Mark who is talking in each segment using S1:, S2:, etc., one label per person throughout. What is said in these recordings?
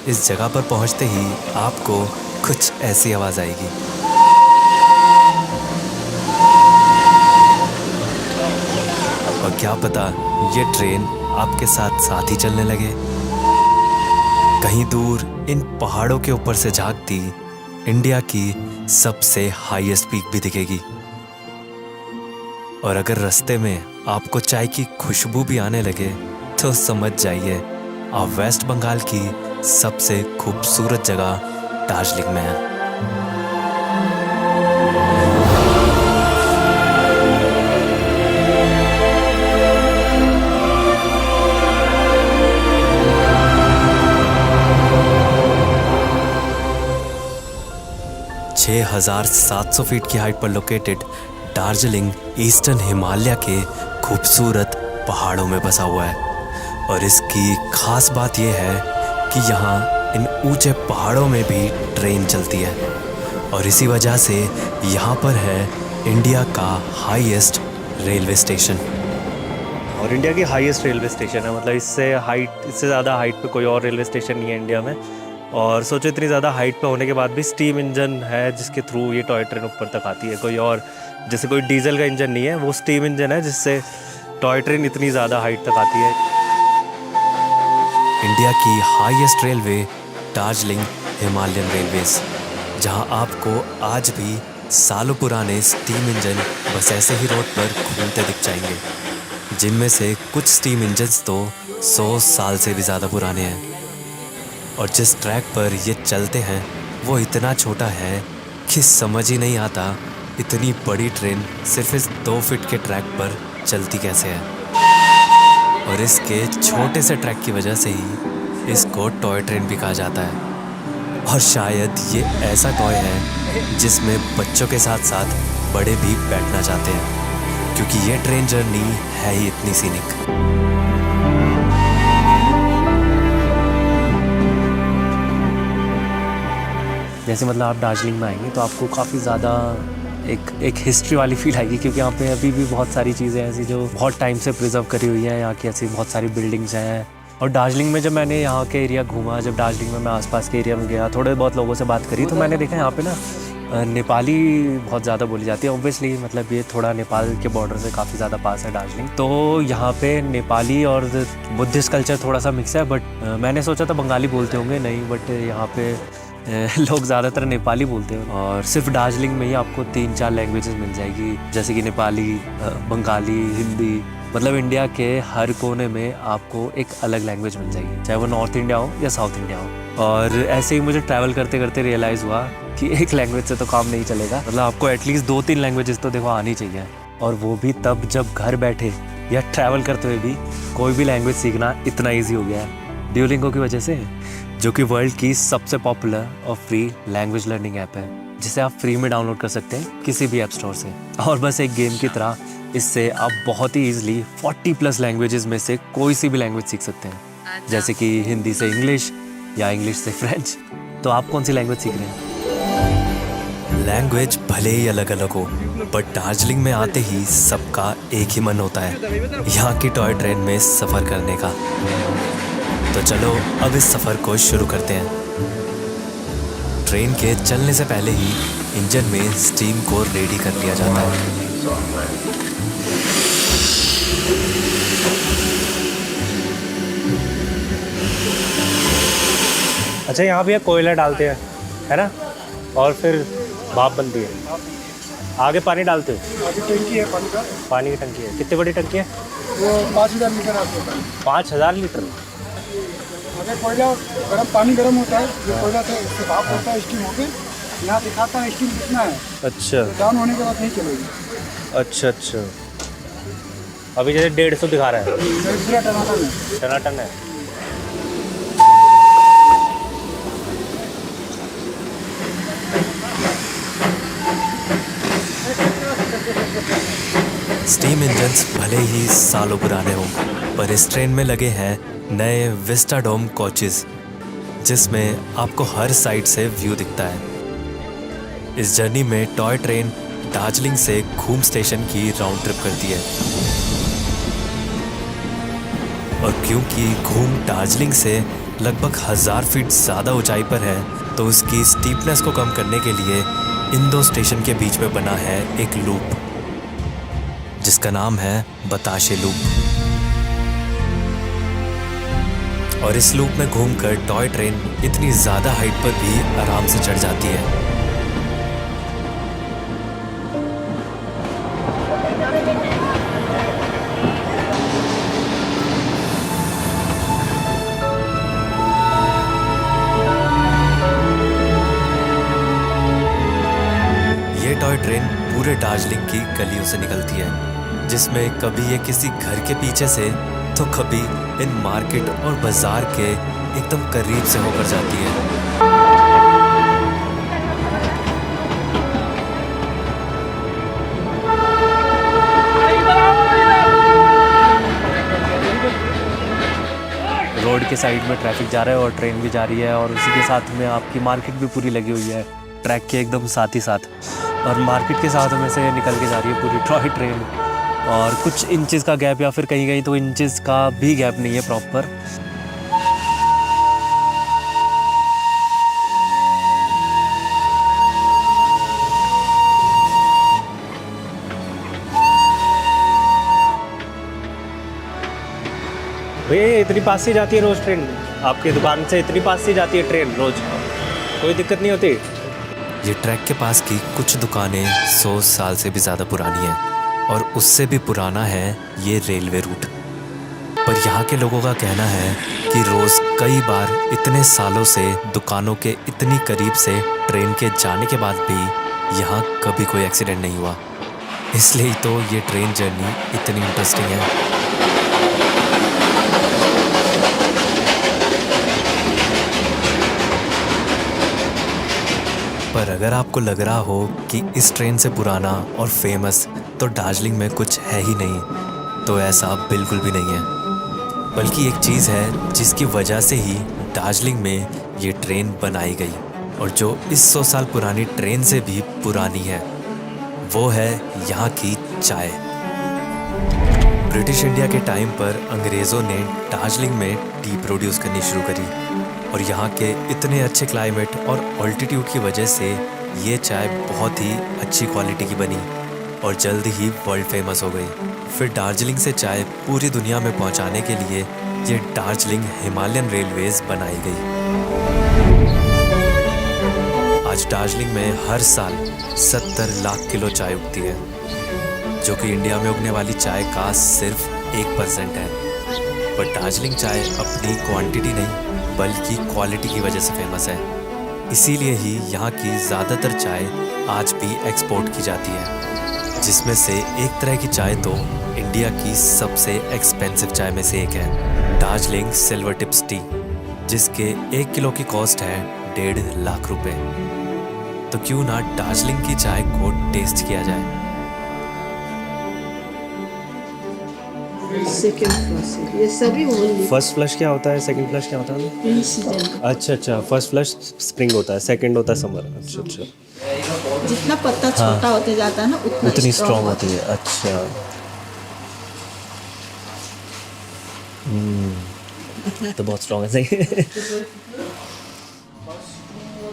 S1: इस जगह पर पहुंचते ही आपको कुछ ऐसी आवाज़ आएगी। और क्या पता ये ट्रेन आपके साथ साथ ही चलने लगे। कहीं दूर इन पहाड़ों के ऊपर से झांकती इंडिया की सबसे हाईएस्ट पीक भी दिखेगी। और अगर रास्ते में आपको चाय की खुशबू भी आने लगे तो समझ जाइए आप वेस्ट बंगाल की सबसे खूबसूरत जगह दार्जिलिंग में हैं। 6,700 फीट की हाइट पर लोकेटेड दार्जिलिंग ईस्टर्न हिमालय के खूबसूरत पहाड़ों में बसा हुआ है। और इसकी खास बात यह है कि यहाँ इन ऊंचे पहाड़ों में भी ट्रेन चलती है। और इसी वजह से यहाँ पर है इंडिया का हाईएस्ट रेलवे स्टेशन।
S2: और इंडिया की हाईएस्ट रेलवे स्टेशन है, मतलब इससे ज़्यादा हाइट पे कोई और रेलवे स्टेशन नहीं है इंडिया में। और सोचो इतनी ज़्यादा हाइट पे होने के बाद भी स्टीम इंजन है जिसके थ्रू ये टॉय ट्रेन ऊपर तक आती है। कोई और जैसे कोई डीजल का इंजन नहीं है, वो स्टीम इंजन है जिससे टॉय ट्रेन इतनी ज़्यादा हाइट तक आती है।
S1: इंडिया की highest railway Darjeeling Himalayan railways, जहां आपको आज भी सालों पुराने स्टीम इंजन बस ऐसे ही रोड पर घूमते दिख जाएंगे, जिनमें से कुछ स्टीम इंजन्स तो 100 साल से भी ज़्यादा पुराने हैं। और जिस ट्रैक पर ये चलते हैं वो इतना छोटा है कि समझ ही नहीं आता इतनी बड़ी ट्रेन सिर्फ इस 2 फीट के ट्रैक पर चलती कैसे है। और इसके छोटे से ट्रैक की वजह से ही इसको टॉय ट्रेन भी कहा जाता है। और शायद ये ऐसा टॉय है जिसमें बच्चों के साथ साथ बड़े भी बैठना चाहते हैं, क्योंकि ये ट्रेन जर्नी है ही इतनी सीनिक।
S2: जैसे मतलब आप दार्जिलिंग में आएंगे तो आपको काफ़ी ज़्यादा एक हिस्ट्री वाली फील आएगी, क्योंकि यहाँ पे अभी भी बहुत सारी चीज़ें ऐसी जो बहुत टाइम से प्रिजर्व करी हुई हैं। यहाँ की ऐसी बहुत सारी बिल्डिंग्स हैं। और दार्जिलिंग में जब मैंने यहाँ के एरिया घूमा, जब दार्जिलिंग में मैं आसपास के एरिया में गया, थोड़े बहुत लोगों से बात करी, तो मैंने देखा यहाँ पे ना नेपाली बहुत ज़्यादा बोली जाती है। ऑब्वियसली मतलब ये थोड़ा नेपाल के बॉर्डर से काफ़ी ज़्यादा पास है दार्जिलिंग, तो यहाँ पे नेपाली और बुद्धिस्ट कल्चर थोड़ा सा मिक्स है। बट मैंने सोचा था बंगाली बोलते होंगे, नहीं, बट यहाँ पे लोग ज़्यादातर नेपाली बोलते हैं। और सिर्फ दार्जिलिंग में ही आपको 3-4 लैंग्वेजेस मिल जाएगी, जैसे कि नेपाली, बंगाली, हिंदी। मतलब इंडिया के हर कोने में आपको एक अलग लैंग्वेज मिल जाएगी, चाहे वो नॉर्थ इंडिया हो या साउथ इंडिया हो। और ऐसे ही मुझे ट्रैवल करते करते रियलाइज़ हुआ कि एक लैंग्वेज से तो काम नहीं चलेगा, मतलब आपको एटलीस्ट 2-3 लैंग्वेजेस तो देखो आनी चाहिए। और वो भी तब जब घर बैठे या ट्रैवल करते हुए भी कोई भी लैंग्वेज सीखना इतना ईजी हो गया है ड्यूलिंगो की वजह से, जो कि वर्ल्ड की सबसे पॉपुलर और फ्री लैंग्वेज लर्निंग ऐप है, जिसे आप फ्री में डाउनलोड कर सकते हैं किसी भी ऐप स्टोर से। और बस एक गेम की तरह इससे आप बहुत ही ईजिली 40+ लैंग्वेजेस में से कोई सी भी लैंग्वेज सीख सकते हैं, जैसे कि हिंदी से इंग्लिश या इंग्लिश से फ्रेंच। तो आप कौन सी लैंग्वेज सीख रहे हैं?
S1: लैंग्वेज भले ही अलग अलग हो, बट दार्जिलिंग में आते ही सबका एक ही मन होता है यहाँ की टॉय ट्रेन में सफ़र करने का। तो चलो अब इस सफ़र को शुरू करते हैं। ट्रेन के चलने से पहले ही इंजन में स्टीम को रेडी कर लिया जाता है।
S2: अच्छा, यहाँ भी कोयला डालते हैं, है ना, और फिर भाप बनती है। आगे पानी डालते हो?
S3: आगे टंकी है पानी का।
S2: पानी की टंकी है। कितनी बड़ी टंकी है?
S3: वो 5,000 लीटर आता है।
S2: 5,000 लीटर?
S3: अगर कोयला पानी गर्म होता है, जो कोयला था उससे भाप होता है, स्टीम होकर यहाँ दिखाता है स्टीम कितना है।
S2: अच्छा,
S3: डाउन होने के बाद नहीं चलेगी।
S2: अच्छा अच्छा। अभी जैसे 150 दिखा रहा है,
S3: पूरा टनाटन है।
S2: टनाटन है।
S1: स्टीम इंजन्स भले ही सालों पुराने हों, पर इस ट्रेन में लगे हैं नए विस्टाडोम कोचेस, जिसमें आपको हर साइड से व्यू दिखता है। इस जर्नी में टॉय ट्रेन दार्जिलिंग से घूम स्टेशन की राउंड ट्रिप करती है। और क्योंकि घूम दार्जिलिंग से लगभग 1000 फीट ज़्यादा ऊंचाई पर है, तो उसकी स्टीपनेस को कम करने के लिए इन दो स्टेशन के बीच में बना है एक लूप, जिसका नाम है बताशे लूप। और इस लूप में घूमकर टॉय ट्रेन इतनी ज़्यादा हाइट पर भी आराम से चढ़ जाती है। ये टॉय ट्रेन पूरे दार्जिलिंग की गलियों से निकलती है, जिसमें कभी ये किसी घर के पीछे से तो कभी इन मार्केट और बाजार के एकदम करीब से होकर जाती है।
S2: रोड के साइड में ट्रैफिक जा रहा है और ट्रेन भी जा रही है, और उसी के साथ में आपकी मार्केट भी पूरी लगी हुई है ट्रैक के एकदम साथ ही साथ। और मार्केट के साथ में से निकल के जा रही है पूरी टॉय ट्रेन, और कुछ इंचेस का गैप या फिर कहीं कहीं तो इंचेस का भी गैप नहीं है प्रॉपर।
S4: भैया इतनी पास से जाती है रोज़ ट्रेन? आपकी दुकान से इतनी पास से जाती है ट्रेन रोज़? कोई दिक्कत नहीं होती?
S1: ये ट्रैक के पास की कुछ दुकानें 100 साल से भी ज़्यादा पुरानी हैं, और उससे भी पुराना है ये रेलवे रूट। पर यहाँ के लोगों का कहना है कि रोज़ कई बार इतने सालों से दुकानों के इतनी करीब से ट्रेन के जाने के बाद भी यहाँ कभी कोई एक्सीडेंट नहीं हुआ। इसलिए तो ये ट्रेन जर्नी इतनी इंटरेस्टिंग है। पर अगर आपको लग रहा हो कि इस ट्रेन से पुराना और फेमस तो दार्जिलिंग में कुछ है ही नहीं, तो ऐसा बिल्कुल भी नहीं है। बल्कि एक चीज़ है जिसकी वजह से ही दार्जिलिंग में ये ट्रेन बनाई गई, और जो इस 100 साल पुरानी ट्रेन से भी पुरानी है, वो है यहाँ की चाय। ब्रिटिश इंडिया के टाइम पर अंग्रेज़ों ने दार्जिलिंग में टी प्रोड्यूस करनी शुरू करी, और यहाँ के इतने अच्छे क्लाइमेट और ऑल्टीट्यूड की वजह से ये चाय बहुत ही अच्छी क्वालिटी की बनी और जल्द ही वर्ल्ड फेमस हो गई। फिर दार्जिलिंग से चाय पूरी दुनिया में पहुँचाने के लिए ये दार्जिलिंग हिमालयन रेलवेज बनाई गई। आज दार्जिलिंग में हर साल 70 लाख किलो चाय उगती है, जो कि इंडिया में उगने वाली चाय का सिर्फ 1% है। पर दार्जिलिंग चाय अपनी क्वांटिटी नहीं बल्कि क्वालिटी की वजह से फेमस है। इसीलिए ही यहाँ की ज़्यादातर चाय आज भी एक्सपोर्ट की जाती है, जिसमें से एक तरह की चाय तो इंडिया की सबसे एक्सपेंसिव चाय में से एक है, दार्जिलिंग सिल्वर टिप्स टी, जिसके 1 किलो की कॉस्ट है 1.5 लाख रुपए। तो क्यों ना दार्जिलिंग की चाय को टेस्ट किया जाए।
S5: सेकेंड फ्लश है, ये सभी ओनली
S4: फर्स्ट फ्लश क्या होता है? सेकंड फ्लश क्या होता है?
S5: इन सीजन का।
S4: अच्छा अच्छा, फर्स्ट फ्लश स्प्रिंग होता है, सेकंड होता है समर। अच्छा अच्छा,
S5: जितना पत्ता छोटा होते जाता है ना
S4: उतनी
S5: स्ट्रॉन्ग
S4: स्ट्रॉन्ग होती है। अच्छा तो बहुत स्ट्रॉन्ग है। सही।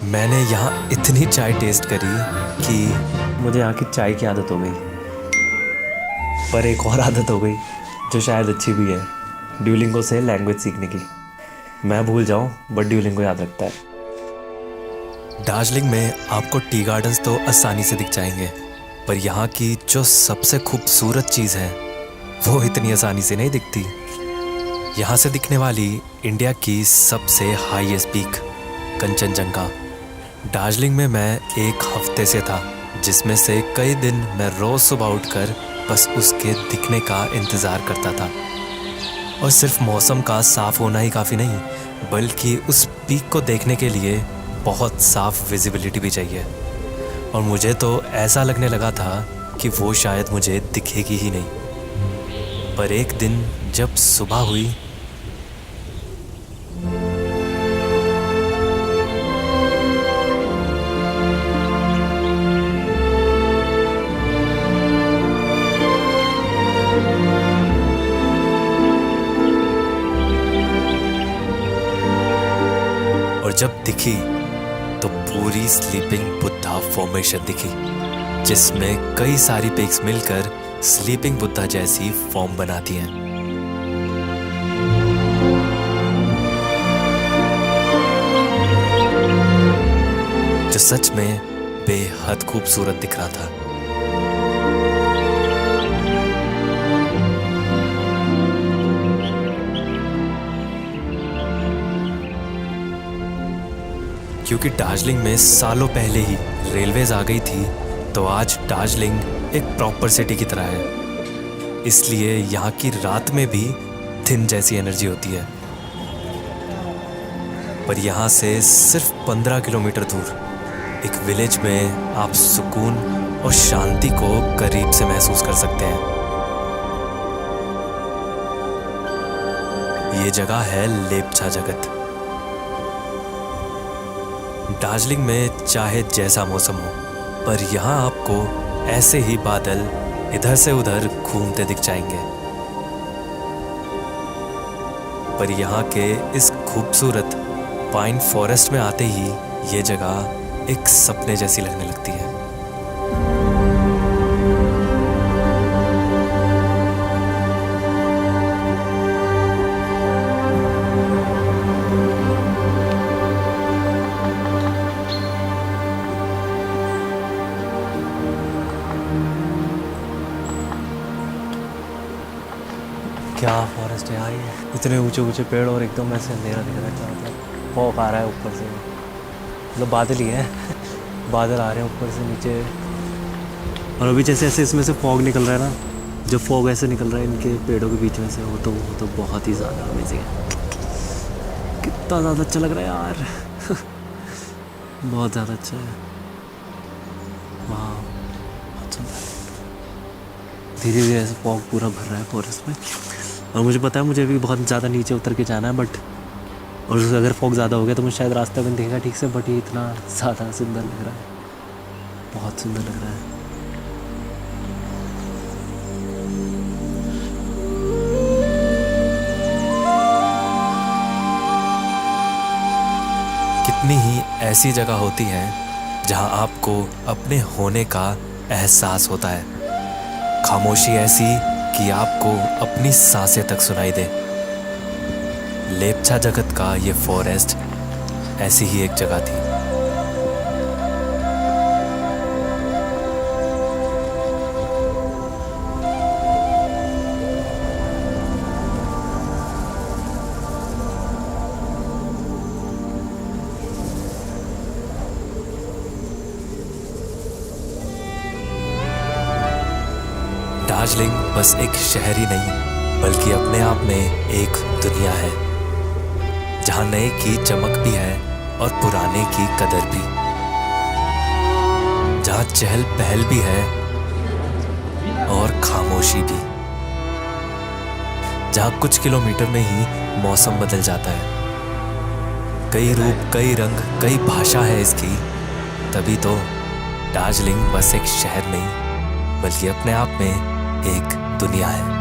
S1: मैंने यहाँ इतनी चाय टेस्ट करी कि
S2: मुझे यहाँ की चाय की आदत हो गई, पर एक और आदत हो गई जो शायद अच्छी भी है, ड्यूलिंगो से लैंग्वेज सीखने की। मैं भूल जाऊँ बट ड्यूलिंगो याद रखता है।
S1: दार्जिलिंग में आपको टी गार्डन्स तो आसानी से दिख जाएंगे, पर यहाँ की जो सबसे खूबसूरत चीज़ है वो इतनी आसानी से नहीं दिखती। यहाँ से दिखने वाली इंडिया की सबसे हाईएस्ट पीक कंचनजंगा दार्जिलिंग में मैं एक हफ्ते से था, जिसमें से कई दिन मैं रोज़ सुबह उठकर बस उसके दिखने का इंतज़ार करता था। और सिर्फ मौसम का साफ़ होना ही काफ़ी नहीं, बल्कि उस पीक को देखने के लिए बहुत साफ विजिबिलिटी भी चाहिए। और मुझे तो ऐसा लगने लगा था कि वो शायद मुझे दिखेगी ही नहीं। पर एक दिन जब सुबह हुई जब दिखी तो पूरी स्लीपिंग बुद्धा फॉर्मेशन दिखी, जिसमें कई सारी पिक्स मिलकर स्लीपिंग बुद्धा जैसी फॉर्म बनाती हैं। जो सच में बेहद खूबसूरत दिख रहा था। क्योंकि दार्जिलिंग में सालों पहले ही रेलवेज आ गई थी, तो आज दार्जिलिंग एक प्रॉपर सिटी की तरह है। इसलिए यहाँ की रात में भी थिन जैसी एनर्जी होती है। पर यहाँ से सिर्फ 15 किलोमीटर दूर एक विलेज में आप सुकून और शांति को करीब से महसूस कर सकते हैं। ये जगह है लेपचा जगत। दार्जिलिंग में चाहे जैसा मौसम हो, पर यहाँ आपको ऐसे ही बादल इधर से उधर घूमते दिख जाएंगे। पर यहाँ के इस खूबसूरत पाइन फॉरेस्ट में आते ही ये जगह एक सपने जैसी लगने लगती है।
S2: क्या फॉरेस्ट है यार ये, इतने ऊंचे ऊंचे पेड़ और एकदम ऐसे अंधेरा दिख रहा है चारों तरफ। फॉग आ रहा है ऊपर से, मतलब बादल ही है बादल आ रहे हैं ऊपर से नीचे। और अभी जैसे ऐसे इसमें से फॉग निकल रहा है ना, जो फॉग ऐसे निकल रहा है इनके पेड़ों के बीच में से, वो तो बहुत ही ज़्यादा अमेजिंग है। कितना ज़्यादा अच्छा लग रहा है यार बहुत ज़्यादा अच्छा है। वाह, बहुत सुंदर। धीरे धीरे ऐसे फॉग पूरा भर रहा है फॉरेस्ट में। और मुझे पता है मुझे भी बहुत ज़्यादा नीचे उतर के जाना है, बट और अगर फॉग ज़्यादा हो गया तो मुझे शायद रास्ता भी नहीं दिखेगा ठीक से। बट ये इतना ज़्यादा सुंदर लग रहा है, बहुत सुंदर लग रहा है।
S1: कितनी ही ऐसी जगह होती है जहां आपको अपने होने का एहसास होता है। खामोशी ऐसी कि आपको अपनी सांसें तक सुनाई दे। लेपचा जगत का ये फॉरेस्ट ऐसी ही एक जगह थी। दार्जिलिंग बस एक शहर ही नहीं, बल्कि अपने आप में एक दुनिया है, जहां नए की चमक भी है और पुराने की कदर भी, जहां चहल पहल भी है और खामोशी भी, जहां कुछ किलोमीटर में ही मौसम बदल जाता है। कई रूप, कई रंग, कई भाषा है इसकी। तभी तो दार्जिलिंग बस एक शहर नहीं, बल्कि अपने आप में एक दुनिया है।